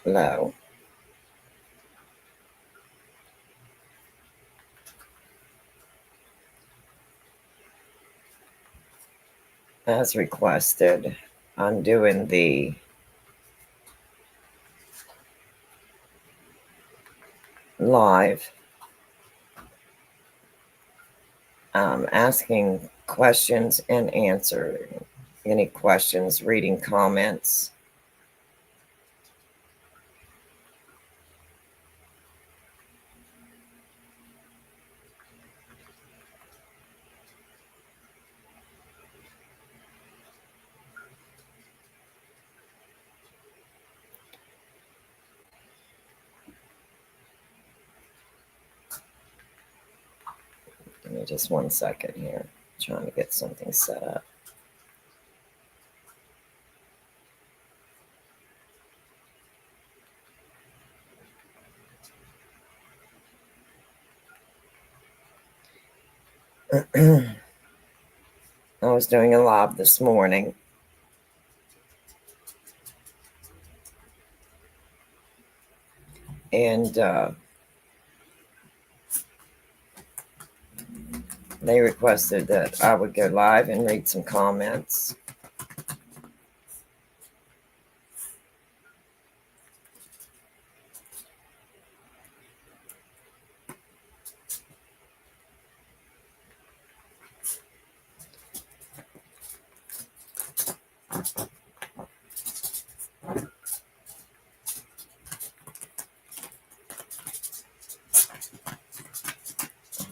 low. As requested, I'm doing the live, asking questions and answering any questions, reading comments. Give me just 1 second here. Trying to get something set up. I was doing a live this morning. And they requested that I would go live and read some comments.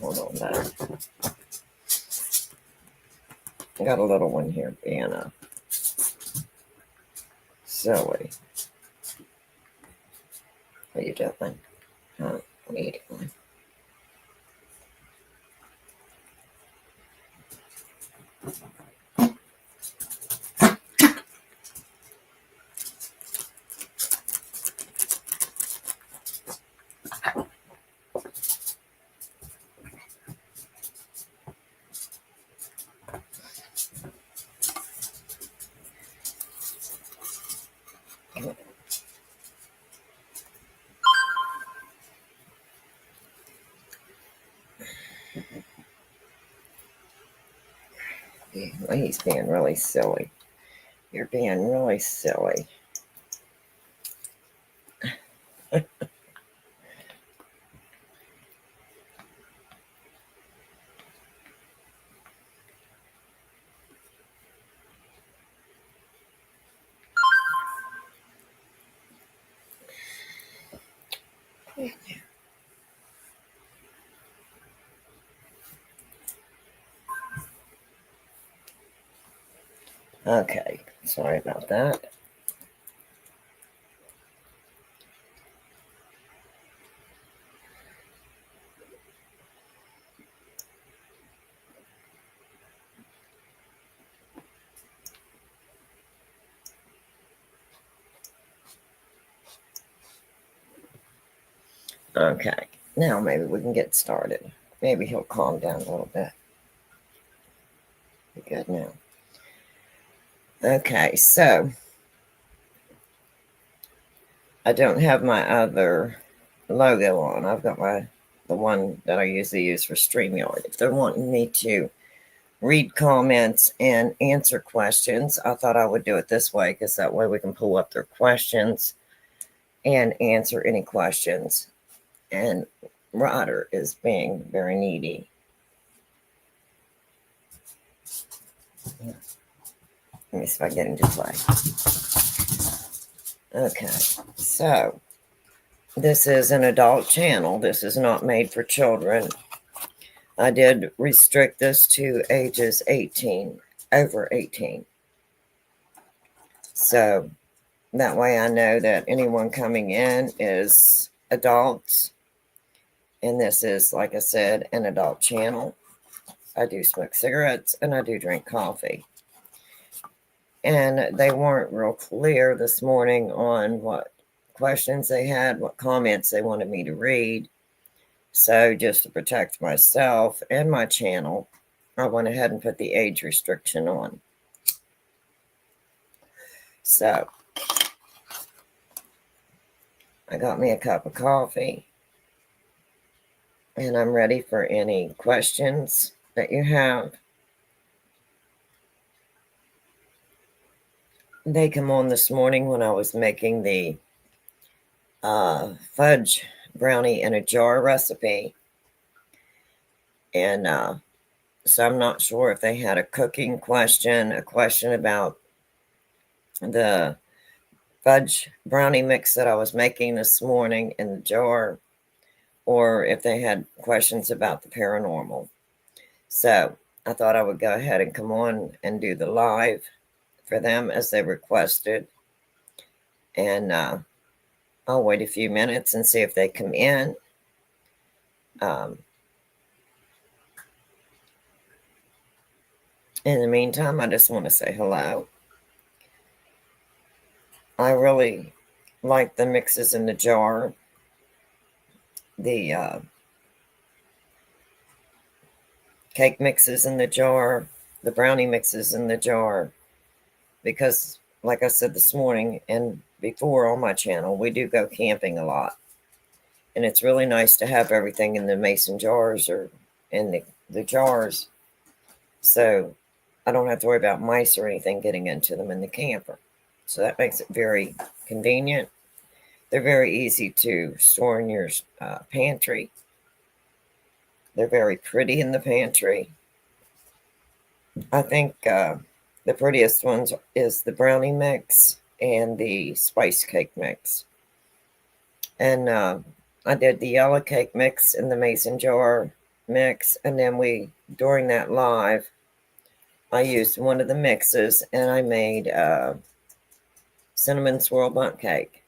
Hold on there. I got a little one here being silly. What are you doing? What are you doing? He's being really silly. You're being really silly. Okay, sorry about that. Okay, now maybe we can get started. Maybe he'll calm down a little bit. Be good now. Okay, so I don't have my other logo on. I've got the one that I usually use for StreamYard. If they're wanting me to read comments and answer questions, I thought I would do it this way because that way we can pull up their questions and answer any questions. And Ryder is being very needy. Let me see if I get into play. Okay, so this is an adult channel. This is not made for children. I did restrict this to ages 18, over 18. So that way I know that anyone coming in is adults. And this is, like I said, an adult channel. I do smoke cigarettes and I do drink coffee. And they weren't real clear this morning on what questions they had, what comments they wanted me to read. So just to protect myself and my channel, I went ahead and put the age restriction on. So I got me a cup of coffee, and I'm ready for any questions that you have. They come on this morning when I was making the fudge brownie in a jar recipe. And so I'm not sure if they had a cooking question, a question about the fudge brownie mix that I was making this morning in the jar, or if they had questions about the paranormal. So I thought I would go ahead and come on and do the live for them as they requested. And I'll wait a few minutes and see if they come in. In the meantime, I just want to say hello. I really like the mixes in the jar. The cake mixes in the jar, the brownie mixes in the jar, because like I said this morning and before on my channel, we do go camping a lot. And it's really nice to have everything in the mason jars or in the jars. So I don't have to worry about mice or anything getting into them in the camper. So that makes it very convenient. They're very easy to store in your pantry. They're very pretty in the pantry. I think the prettiest ones is the brownie mix and the spice cake mix. And I did the yellow cake mix in the mason jar mix. And then during that live, I used one of the mixes and I made cinnamon swirl bundt cake.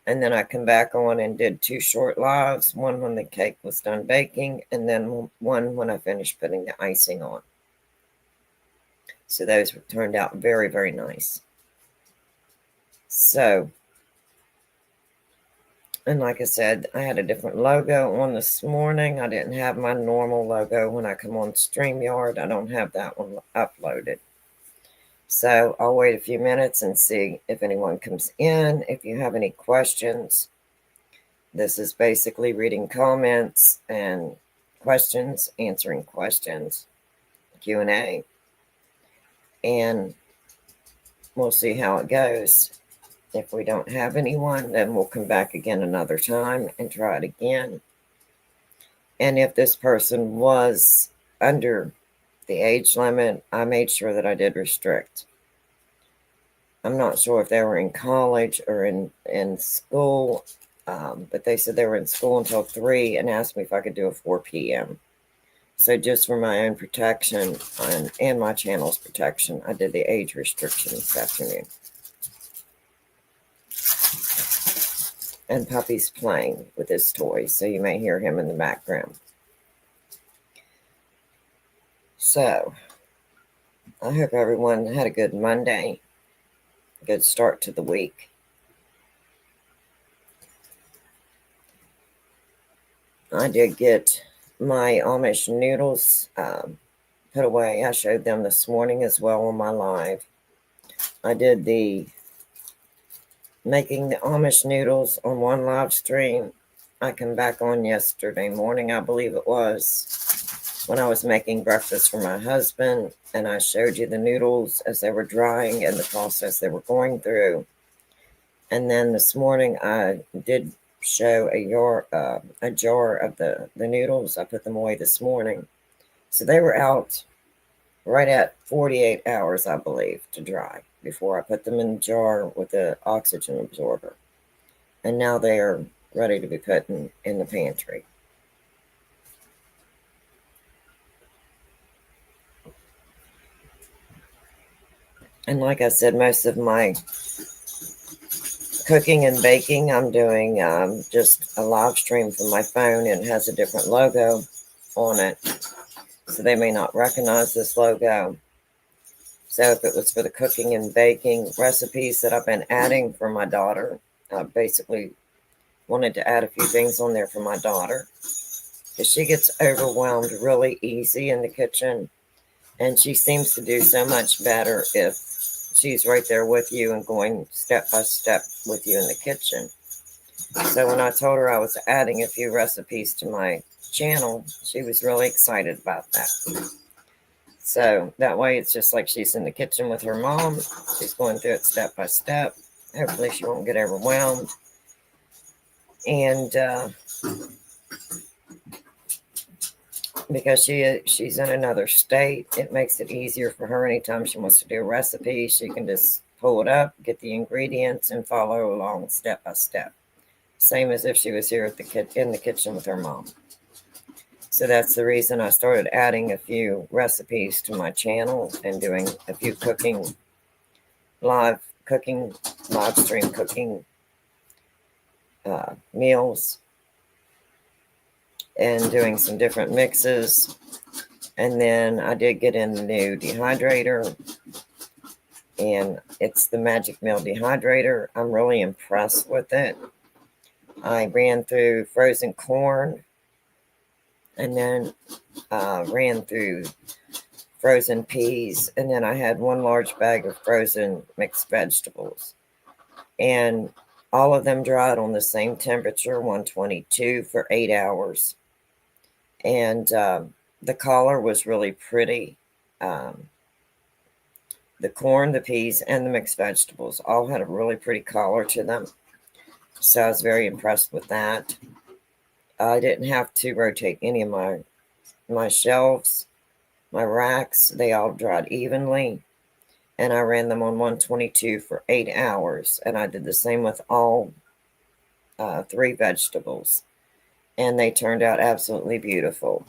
And then I come back on and did 2 short lives, one when the cake was done baking, and then one when I finished putting the icing on. So those turned out very, very nice. So, and like I said, I had a different logo on this morning. I didn't have my normal logo when I come on StreamYard. I don't have that one uploaded. So I'll wait a few minutes and see if anyone comes in. If you have any questions, this is basically reading comments and questions, answering questions, Q&A. And we'll see how it goes. If we don't have anyone, then we'll come back again another time and try it again. And if this person was under the age limit, I made sure that I did restrict. I'm not sure if they were in college or in school, but they said they were in school until 3 and asked me if I could do a 4 p.m. So just for my own protection and my channel's protection, I did the age restriction this afternoon. And Puppy's playing with his toys, so you may hear him in the background. So, I hope everyone had a good Monday, a good start to the week. I did get my Amish noodles put away. I showed them this morning as well on my live. I did making the Amish noodles on one live stream. I come back on yesterday morning, I believe it was, when I was making breakfast for my husband, and I showed you the noodles as they were drying and the process they were going through. And then this morning I did show a jar of the noodles. I put them away this morning. So they were out right at 48 hours, I believe, to dry before I put them in the jar with the oxygen absorber. And now they are ready to be put in the pantry. And like I said, most of my cooking and baking, I'm doing just a live stream from my phone, and it has a different logo on it. So they may not recognize this logo. So if it was for the cooking and baking recipes that I've been adding for my daughter, I basically wanted to add a few things on there for my daughter, because she gets overwhelmed really easy in the kitchen, and she seems to do so much better if she's right there with you and going step by step with you in the kitchen. So when I told her I was adding a few recipes to my channel, she was really excited about that. So that way it's just like she's in the kitchen with her mom. She's going through it step by step. Hopefully she won't get overwhelmed. And because she's in another state, it makes it easier for her. Anytime she wants to do a recipe, she can just pull it up, get the ingredients, and follow along step by step. Same as if she was here in the kitchen with her mom. So that's the reason I started adding a few recipes to my channel and doing a few live stream cooking meals, and doing some different mixes. And then I did get in the new dehydrator, and it's the Magic Meal dehydrator. I'm really impressed with it. I ran through frozen corn, and then ran through frozen peas, and then I had one large bag of frozen mixed vegetables. And all of them dried on the same temperature, 122, for 8 hours. And the color was really pretty. The corn, the peas, and the mixed vegetables all had a really pretty color to them. So I was very impressed with that. I didn't have to rotate any of my shelves, my racks. They all dried evenly. And I ran them on 122 for 8 hours. And I did the same with all 3 vegetables. And they turned out absolutely beautiful.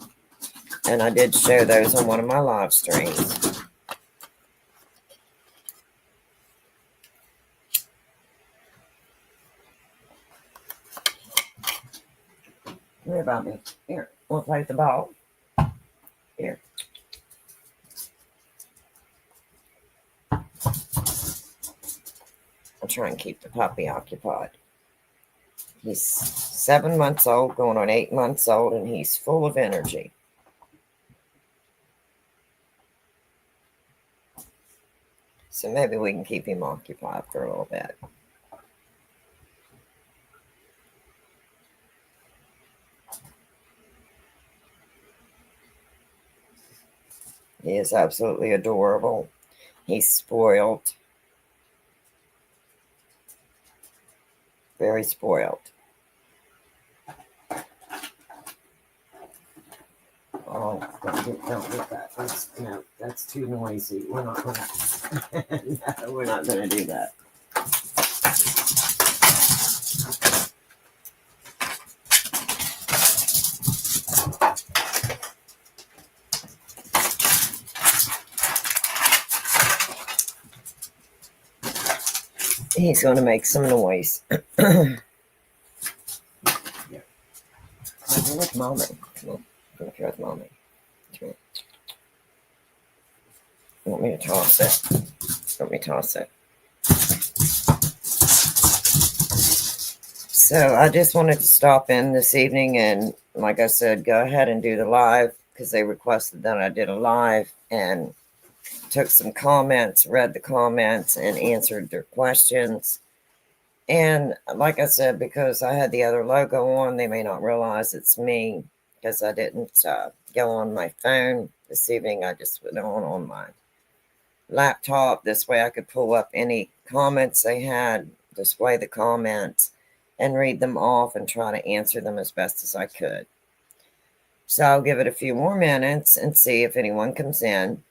And I did show those on one of my live streams. Here, Bobby. Here, we'll play with the ball. Here. I'll try and keep the puppy occupied. He's 7 months old, going on 8 months old, and he's full of energy. So maybe we can keep him occupied for a little bit. He is absolutely adorable. He's spoiled. Very spoiled. Oh, don't get that. That's too noisy. We're not gonna no, we're not gonna do that. He's gonna make some noise. Come here with mommy. Come on. Come up here with mommy. Come here. You want me to toss it? Let me toss it. So I just wanted to stop in this evening and, like I said, go ahead and do the live because they requested that I did a live, and took some comments, read the comments, and answered their questions. And like I said, because I had the other logo on, they may not realize it's me because I didn't go on my phone this evening. I just went on my laptop. This way I could pull up any comments they had, display the comments, and read them off and try to answer them as best as I could. So I'll give it a few more minutes and see if anyone comes in.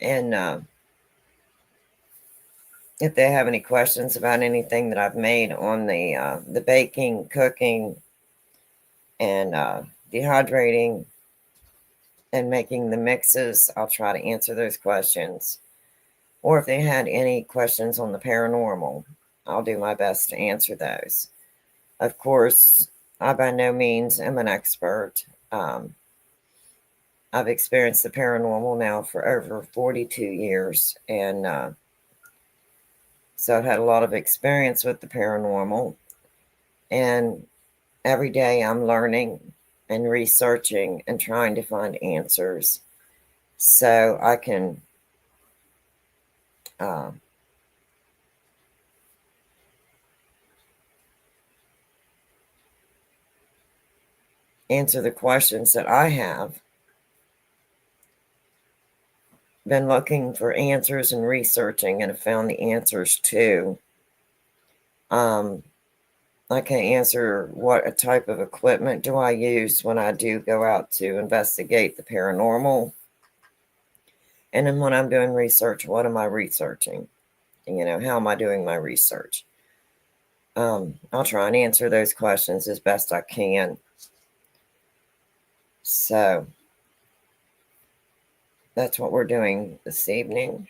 And if they have any questions about anything that I've made on the baking, cooking, and dehydrating and making the mixes, I'll try to answer those questions. Or if they had any questions on the paranormal, I'll do my best to answer those. Of course, I by no means am an expert. I've experienced the paranormal now for over 42 years, and so I've had a lot of experience with the paranormal, and every day I'm learning and researching and trying to find answers so I can answer the questions that I have been looking for answers and researching, and have found the answers too. I can answer what a type of equipment do I use when I do go out to investigate the paranormal. And then when I'm doing research, what am I researching? How am I doing my research? I'll try and answer those questions as best I can. So that's what we're doing this evening.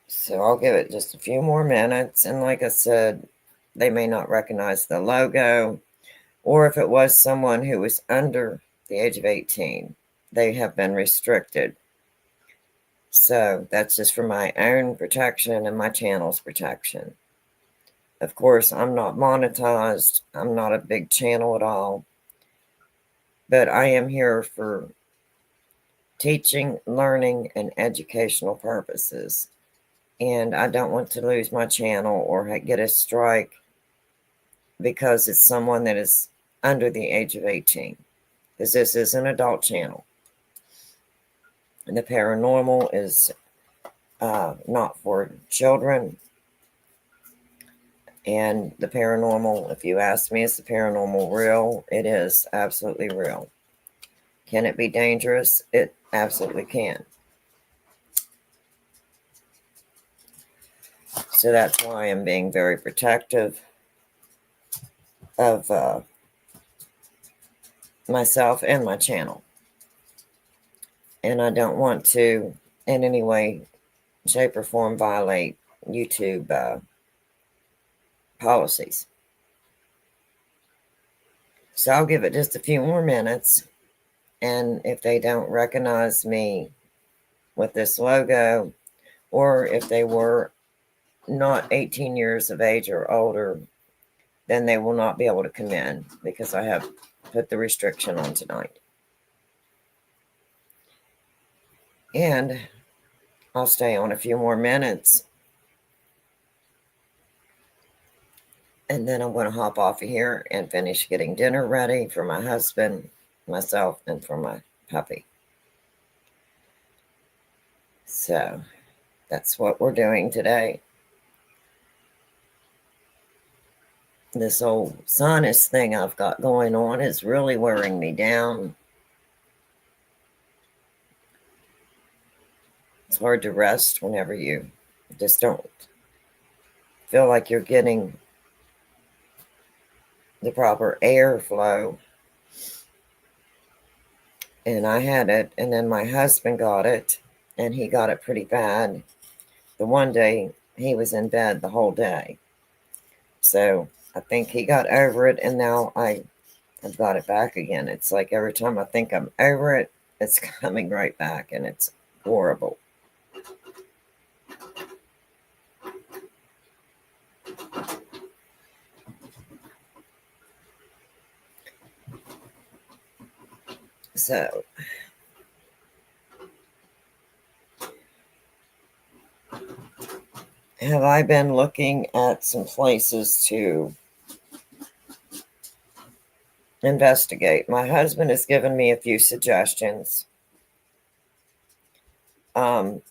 So I'll give it just a few more minutes. And like I said, they may not recognize the logo, or if it was someone who was under the age of 18, they have been restricted. So that's just for my own protection and my channel's protection. Of course, I'm not monetized. I'm not a big channel at all. But I am here for teaching, learning, and educational purposes. And I don't want to lose my channel or get a strike because it's someone that is under the age of 18. Because this is an adult channel. And the paranormal is not for children. And the paranormal, if you ask me, is the paranormal real? It is absolutely real. Can it be dangerous? It absolutely can. So that's why I'm being very protective of myself and my channel. And I don't want to in any way, shape, or form violate YouTube policies. So I'll give it just a few more minutes. And if they don't recognize me with this logo, or if they were not 18 years of age or older, then they will not be able to come in because I have put the restriction on tonight. And I'll stay on a few more minutes. And then I'm going to hop off of here and finish getting dinner ready for my husband, myself, and for my puppy. So that's what we're doing today. This old sinus thing I've got going on is really wearing me down. It's hard to rest whenever you just don't feel like you're getting the proper airflow. And I had it, and then my husband got it, and he got it pretty bad. The one day he was in bed the whole day. So I think he got over it, and now I've got it back again. It's like every time I think I'm over it, it's coming right back, and it's horrible. So have I been looking at some places to investigate? My husband has given me a few suggestions. So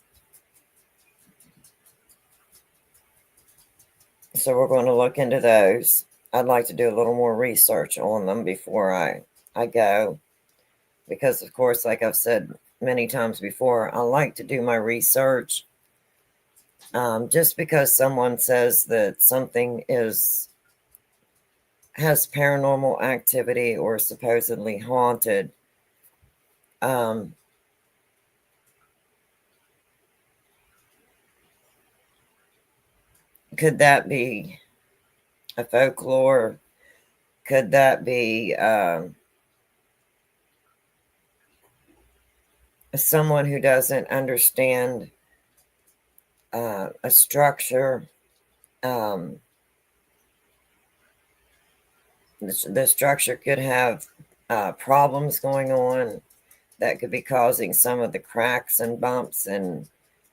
we're going to look into those. I'd like to do a little more research on them before I go. Because, of course, like I've said many times before, I like to do my research. Just because someone says that something has paranormal activity or supposedly haunted, could that be a folklore? Could that be someone who doesn't understand a structure? The structure could have problems going on that could be causing some of the cracks and bumps and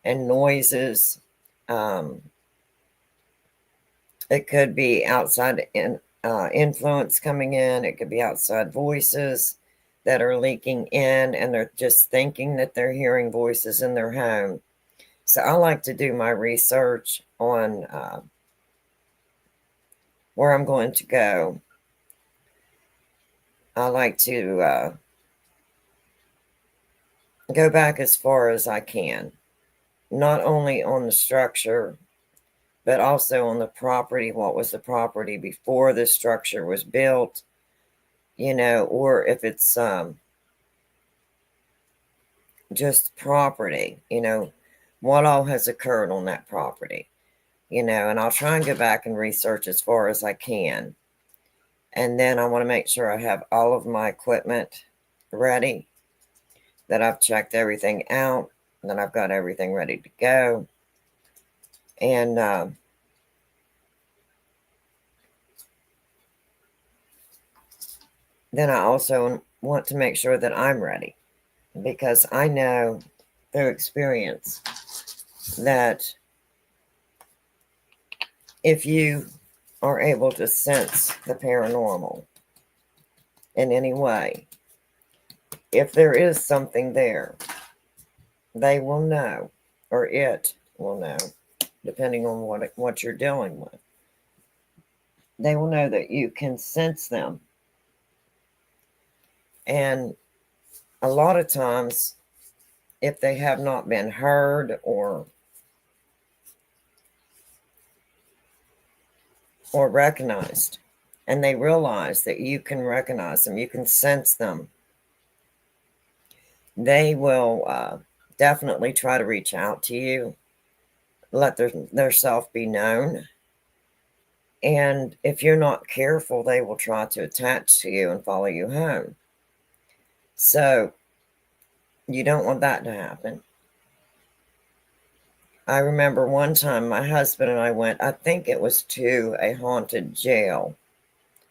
noises. It could be outside influence coming in. It could be outside voices that are leaking in, and they're just thinking that they're hearing voices in their home. So I like to do my research on where I'm going to go. I like to go back as far as I can, not only on the structure, but also on the property. What was the property before the structure was built, or if it's just property, what all has occurred on that property, and I'll try and go back and research as far as I can. And then I want to make sure I have all of my equipment ready, that I've checked everything out, that I've got everything ready to go. And then I also want to make sure that I'm ready, because I know through experience that if you are able to sense the paranormal in any way, if there is something there, they will know, or it will know, depending on what you're dealing with. They will know that you can sense them. And a lot of times, if they have not been heard or recognized, and they realize that you can recognize them, you can sense them, they will definitely try to reach out to you, let their self be known. And if you're not careful, they will try to attach to you and follow you home. So you don't want that to happen. I remember one time my husband and I went, I think it was to a haunted jail.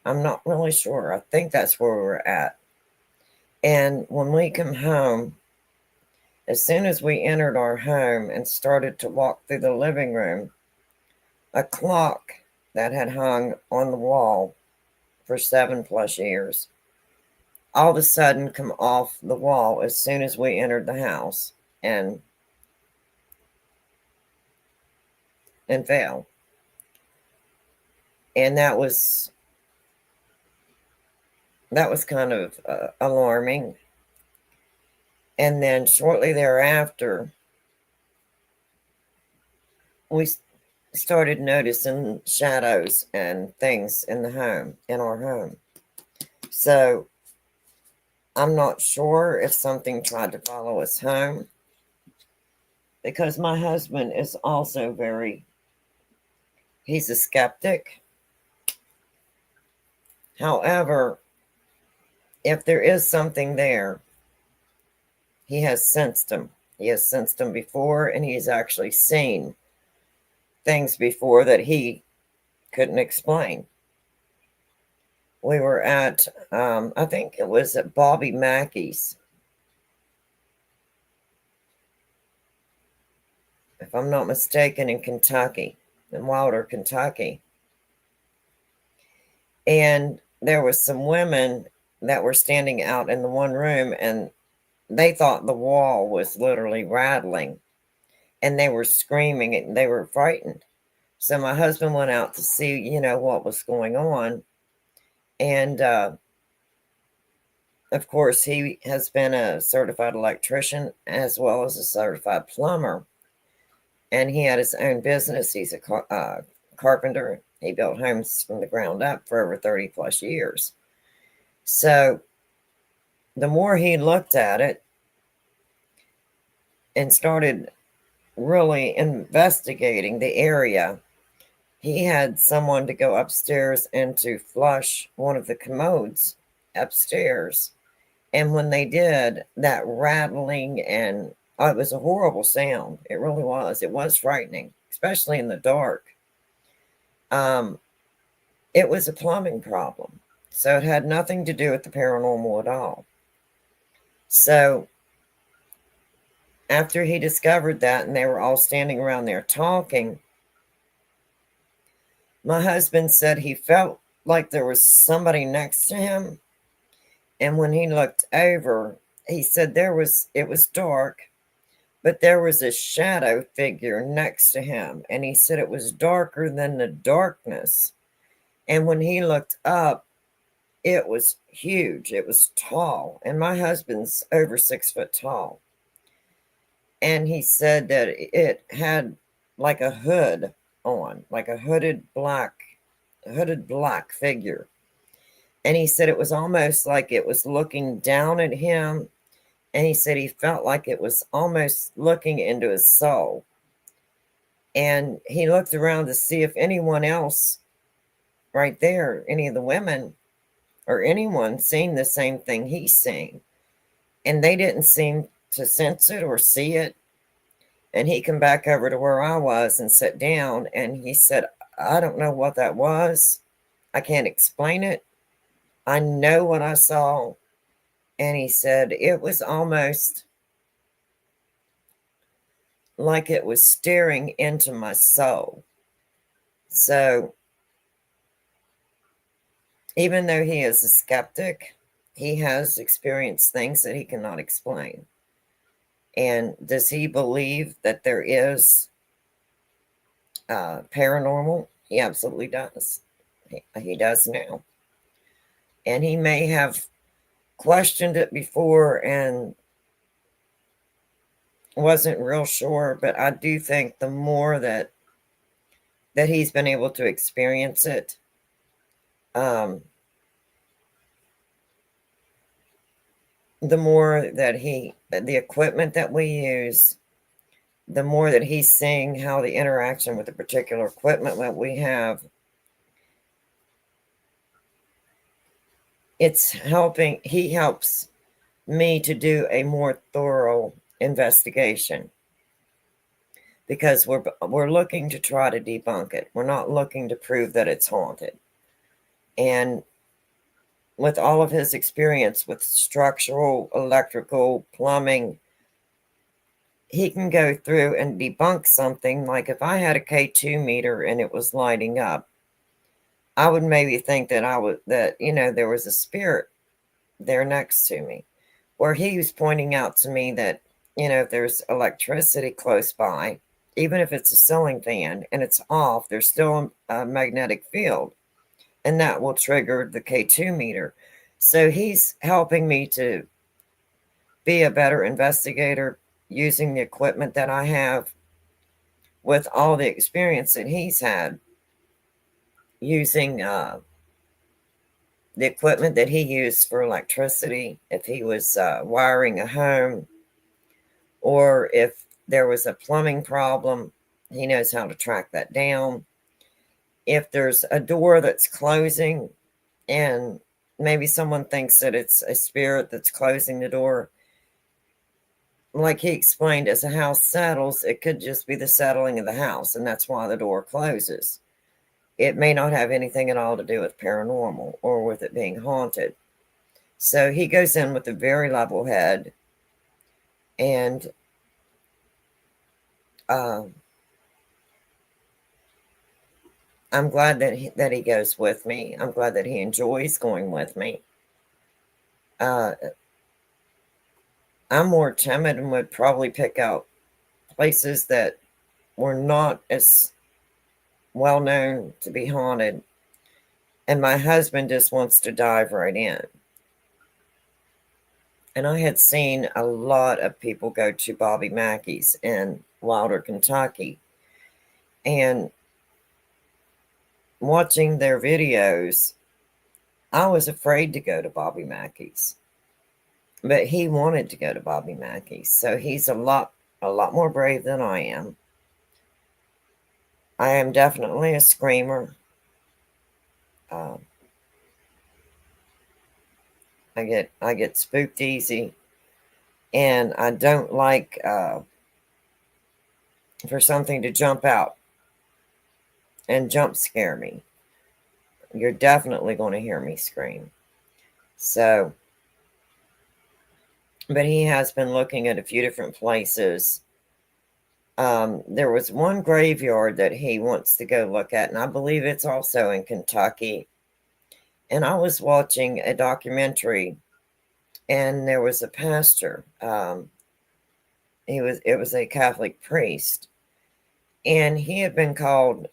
I'm not really sure. I think that's where we were at. And when we come home, as soon as we entered our home and started to walk through the living room, a clock that had hung on the wall for 7+ years all of a sudden come off the wall as soon as we entered the house and fell. And that was kind of alarming. And then shortly thereafter, we started noticing shadows and things in our home. So I'm not sure if something tried to follow us home, because my husband is also he's a skeptic. However, if there is something there, he has sensed them. He has sensed them before, and he's actually seen things before that he couldn't explain. We were at, I think it was at Bobby Mackey's, if I'm not mistaken, in Kentucky, in Wilder, Kentucky. And there was some women that were standing out in the one room, and they thought the wall was literally rattling, and they were screaming and they were frightened. So my husband went out to see, what was going on. And of course, he has been a certified electrician as well as a certified plumber. And he had his own business. He's a carpenter. He built homes from the ground up for over 30+ years. So the more he looked at it and started really investigating the area, he had someone to go upstairs and to flush one of the commodes upstairs. And when they did, that rattling and it was a horrible sound. It really was. It was frightening, especially in the dark. It was a plumbing problem. So it had nothing to do with the paranormal at all. So after he discovered that, and they were all standing around there talking, my husband said he felt like there was somebody next to him. And when he looked over, he said it was dark, but there was a shadow figure next to him. And he said it was darker than the darkness. And when he looked up, it was huge. It was tall. And my husband's over 6 foot tall. And he said that it had like a hood on, like a hooded black figure. And he said it was almost like it was looking down at him. And he said he felt like it was almost looking into his soul. And he looked around to see if anyone else right there, any of the women or anyone, seen the same thing he's seen. And they didn't seem to sense it or see it. And he came back over to where I was and sat down. And he said, I don't know what that was. I can't explain it. I know what I saw. And he said it was almost like it was staring into my soul. So even though he is a skeptic, he has experienced things that he cannot explain. And does he believe that there is paranormal? He absolutely does. He does now. And he may have questioned it before and wasn't real sure, but I do think the more that he's been able to experience it, the more that the equipment that we use, the more that he's seeing how the interaction with the particular equipment that we have, it's helping. He helps me to do a more thorough investigation because we're looking to try to debunk it. We're not looking to prove that it's haunted. And with all of his experience with structural, electrical, plumbing, he can go through and debunk something. Like if I had a K2 meter and it was lighting up, I would maybe think that there was a spirit there next to me. Where he was pointing out to me that, if there's electricity close by, even if it's a ceiling fan and it's off, there's still a magnetic field. And that will trigger the K2 meter. So he's helping me to be a better investigator using the equipment that I have with all the experience that he's had using the equipment that he used for electricity, if he was wiring a home, or if there was a plumbing problem, he knows how to track that down. If there's a door that's closing and maybe someone thinks that it's a spirit that's closing the door, like he explained, as a house settles, it could just be the settling of the house, and that's why the door closes. It may not have anything at all to do with paranormal or with it being haunted. So he goes in with a very level head, and I'm glad that he goes with me. I'm glad that he enjoys going with me. I'm more timid and would probably pick out places that were not as well known to be haunted. And my husband just wants to dive right in. And I had seen a lot of people go to Bobby Mackey's in Wilder, Kentucky. And watching their videos, I was afraid to go to Bobby Mackey's. But he wanted to go to Bobby Mackey's. So he's a lot more brave than I am. I am definitely a screamer. I get spooked easy, and I don't like for something to jump out and jump scare me. You're definitely going to hear me scream. So, but he has been looking at a few different places. There was one graveyard that he wants to go look at, and I believe it's also in Kentucky. And I was watching a documentary, and there was a pastor. It was a Catholic priest, and he had been called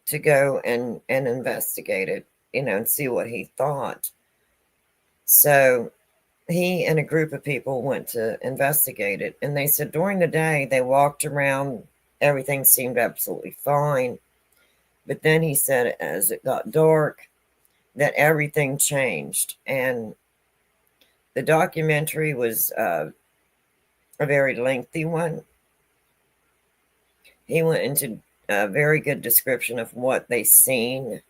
to go and investigate it, and see what he thought. So he and a group of people went to investigate it, and they said during the day they walked around, everything seemed absolutely fine. But then he said as it got dark that everything changed. And the documentary was a very lengthy one. He went into a very good description of what they seen,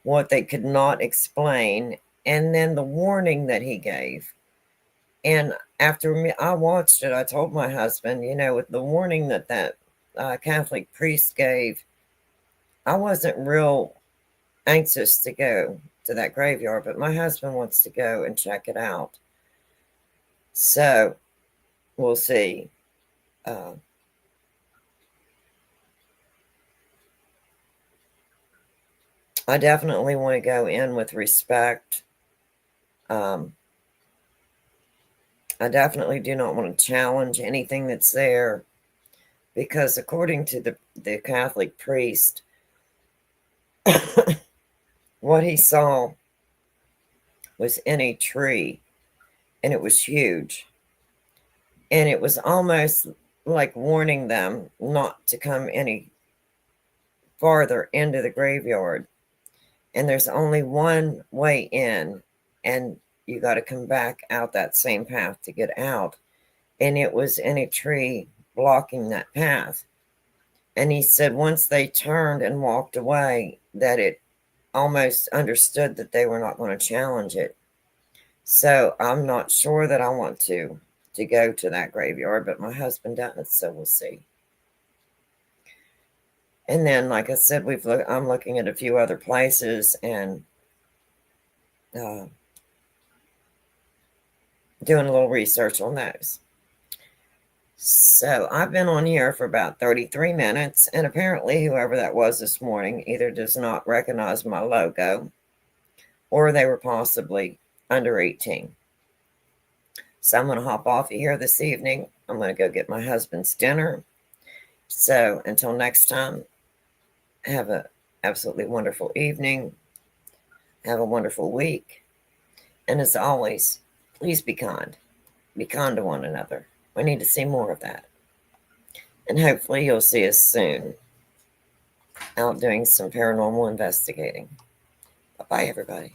what they could not explain, and then the warning that he gave. And after I watched it, I told my husband, with the warning that Catholic priest gave, I wasn't real anxious to go to that graveyard, but my husband wants to go and check it out. So we'll see. I definitely want to go in with respect. I definitely do not want to challenge anything that's there, because according to the Catholic priest, what he saw was in a tree, and it was huge. And it was almost like warning them not to come any farther into the graveyard. And there's only one way in, and you got to come back out that same path to get out. And it was in a tree blocking that path. And he said once they turned and walked away, that it almost understood that they were not going to challenge it. So I'm not sure that I want to go to that graveyard, but my husband does, so we'll see. And then, like I said, I'm looking at a few other places and doing a little research on those. So I've been on here for about 33 minutes, and apparently whoever that was this morning either does not recognize my logo, or they were possibly under 18. So I'm going to hop off of here this evening. I'm going to go get my husband's dinner. So until next time, have an absolutely wonderful evening. Have a wonderful week. And as always, please be kind. Be kind to one another. We need to see more of that. And hopefully you'll see us soon out doing some paranormal investigating. Bye-bye, everybody.